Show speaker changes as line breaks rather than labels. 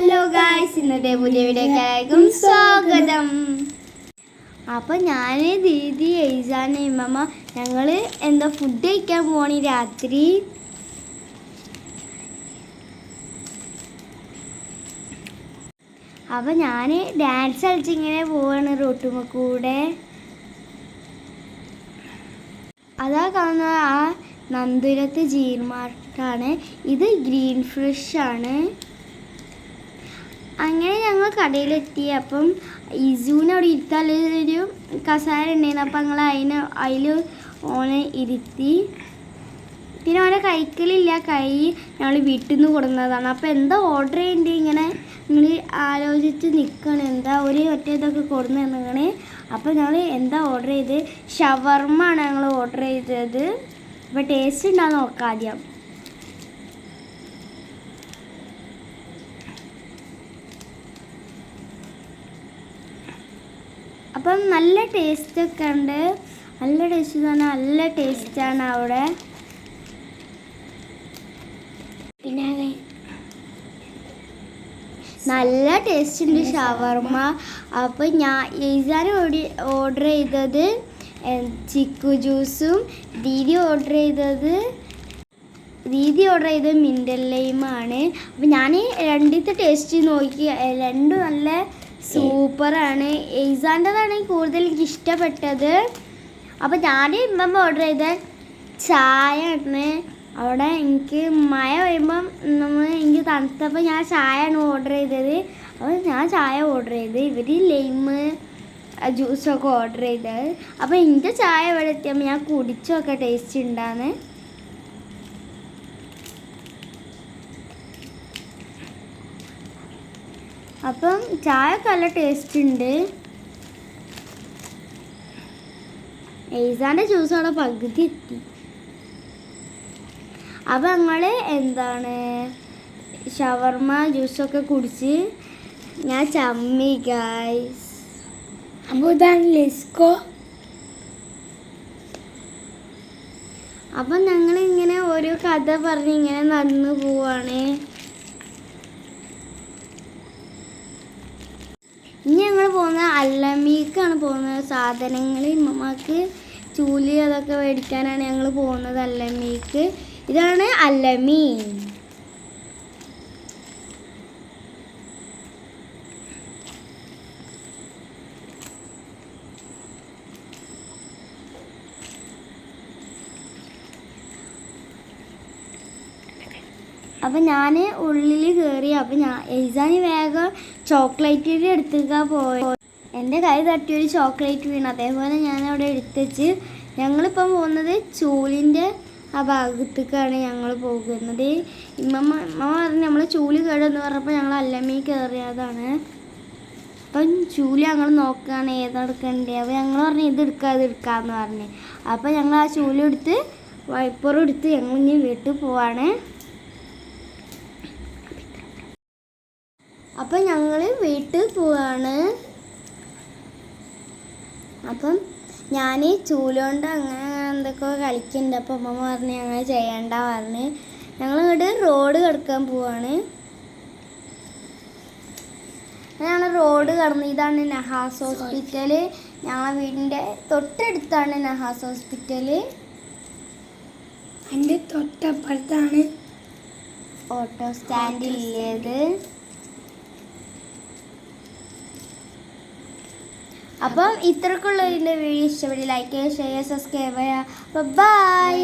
Hello guys, ഇന്നത്തെ പുതിയ വീഡിയോയിലേക്കും സ്വാഗതം. അപ്പോൾ ഞാൻ ദീദി എയ്സാൻ ഇമ്മമ്മ ഞങ്ങൾ എന്താ ഫുഡ് കഴിക്കാൻ പോണി രാത്രി. അപ്പോൾ ഞാൻ ഡാൻസ് കളിച്ചിങ്ങനെ പോവാണ് റോട്ടുമ്മ കൂടെ. അതാ കാണുന്നത് ആ നന്ദുരത്ത് ജീർമാർട്ടാണ്. ഇത് ഗ്രീൻ ഫ്രഷ് ആണ്. അങ്ങനെ ഞങ്ങൾ കടയിലെത്തി. അപ്പം ഇസൂനെ അവിടെ ഇരുത്താനൊരു കസാര ഉണ്ടായിരുന്നു. അപ്പം ഞങ്ങൾ അതിൽ ഓനെ ഇരുത്തി. പിന്നെ ഓനെ കഴിക്കലില്ല, കൈ ഞങ്ങൾ വീട്ടിൽ നിന്ന് കൊടുക്കുന്നതാണ്. അപ്പോൾ എന്താ ഓർഡർ ചെയ്യേണ്ടത് ഇങ്ങനെ നിങ്ങൾ ആലോചിച്ച് നിൽക്കണം. എന്താ ഒറ്റ ഇതൊക്കെ കൊടുന്ന് തന്നിങ്ങനെ. അപ്പോൾ ഞങ്ങൾ എന്താ ഓർഡർ ചെയ്ത് ഷവർമ്മ ആണ് ഞങ്ങൾ ഓർഡർ ചെയ്തത്. അപ്പോൾ ടേസ്റ്റ് ഉണ്ടാകുന്ന നോക്കാം ആദ്യം. അപ്പം നല്ല ടേസ്റ്റൊക്കെ ഉണ്ട്. നല്ല ടേസ്റ്റ് എന്ന് പറഞ്ഞാൽ നല്ല ടേസ്റ്റാണ് അവിടെ. പിന്നെ നല്ല ടേസ്റ്റ് ഉണ്ട് ഷവർമ്മ. അപ്പോൾ ഞാൻ എയ്സാൻ ഓർഡർ ചെയ്തത് ചിക്കു ജ്യൂസും ദീദി ഓർഡർ ചെയ്തത് മിൻറ്റൽ ലൈമാണ്. അപ്പം ഞാൻ രണ്ടിത്തെ ടേസ്റ്റ് നോക്കി, രണ്ടും നല്ല സൂപ്പറാണ്. എയ്സാൻ്റെതാണ് കൂടുതൽ എനിക്ക് ഇഷ്ടപ്പെട്ടത്. അപ്പോൾ ഞാൻ ഇമ്മമ്മ ഓർഡർ ചെയ്ത ചായ ആണ്. അവിടെ എനിക്ക് മഴ വരുമ്പം എനിക്ക് തണുത്തപ്പോൾ ഞാൻ ചായയാണ് ഓർഡർ ചെയ്തത്. അപ്പോൾ ഞാൻ ചായ ഓർഡർ ചെയ്ത്, ഇവർ ലൈമ് ജ്യൂസൊക്കെ ഓർഡർ ചെയ്തത്. അപ്പോൾ എൻ്റെ ചായ ഇവിടെ എത്തിയപ്പോൾ ഞാൻ കുടിച്ചൊക്കെ ടേസ്റ്റ് ഉണ്ടാന്ന്. അപ്പം ചായയൊക്കെ നല്ല ടേസ്റ്റ് ഉണ്ട്. എയ്സാൻ്റെ ജ്യൂസ് അവിടെ പകുതി എത്തി. അപ്പം ഞങ്ങൾ ഷവർമ്മ ജ്യൂസൊക്കെ കുടിച്ച് ഞാൻ ചമ്മി ഗായ്സ്. അപ്പോൾ ഇതാണ് ലെസ്കോ. അപ്പം ഞങ്ങളിങ്ങനെ ഓരോ കഥ പറഞ്ഞ് ഇങ്ങനെ നടന്നു പോവാണ്. ഇനി ഞങ്ങൾ പോകുന്നത് അല്ലമീക്കാണ് പോകുന്നത്. സാധനങ്ങൾ ഇമ്മമ്മക്ക് ചൂലി അതൊക്കെ മേടിക്കാനാണ് ഞങ്ങൾ പോകുന്നത് അല്ലമീക്ക്. ഇതാണ് അല്ലമീ. അപ്പം ഞാൻ ഉള്ളിൽ കയറി. അപ്പം എയ്സാന് വേഗം ചോക്ലേറ്റിൻ്റെ അടുത്തേക്കാ പോയി. എൻ്റെ കൈ തട്ടിയൊരു ചോക്ലേറ്റ് വീണു. അതേപോലെ ഞാൻ അവിടെ എടുത്തുവെച്ച് ഞങ്ങളിപ്പം പോകുന്നത് ചൂലിൻ്റെ ആ ഭാഗത്തേക്കാണ് ഞങ്ങൾ പോകുന്നത്. ഇമ്മ പറഞ്ഞ് നമ്മൾ ചൂല് കേടെന്ന് പറഞ്ഞപ്പോൾ ഞങ്ങൾ അല്ലമ്മി കയറിയതാണ്. അപ്പം ചൂല് ഞങ്ങൾ നോക്കുകയാണ് ഏതെടുക്കണ്ടേ. അപ്പോൾ ഞങ്ങൾ പറഞ്ഞ് ഇത് എടുക്കാമെന്ന് പറഞ്ഞ്. അപ്പോൾ ഞങ്ങൾ ആ ചൂലെടുത്ത് വൈപ്പറും എടുത്ത് ഞങ്ങൾ ഇനി വീട്ടിൽ പോവാണ്. അപ്പം ഞങ്ങൾ വീട്ടിൽ പോവാണ്. അപ്പം ഞാൻ ചൂലുകൊണ്ട് അങ്ങനെ എന്തൊക്കെ കളിക്കുന്നുണ്ട്. അപ്പം അമ്മ പറഞ്ഞ് അങ്ങനെ ചെയ്യണ്ട പറഞ്ഞ് ഞങ്ങളിങ്ങോട്ട് റോഡ് കിടക്കാൻ പോവാണ്. ഞങ്ങൾ റോഡ് കടന്ന് ഇതാണ് നഹാസ് ഹോസ്പിറ്റൽ. ഞങ്ങളെ വീടിൻ്റെ തൊട്ടടുത്താണ് നഹാസ് ഹോസ്പിറ്റൽ. എൻ്റെ തൊട്ടപ്പുറത്താണ് ഓട്ടോ സ്റ്റാൻഡ് ഇല്ലേത്. അപ്പം ഇത്രക്കുള്ള ഇതിൻ്റെ വീഡിയോ ഇഷ്ടപ്പെട്ട് ലൈക്ക് ചെയ്യുക, ഷെയർ, സബ്സ്ക്രൈബ് ചെയ്യുക. ബൈ.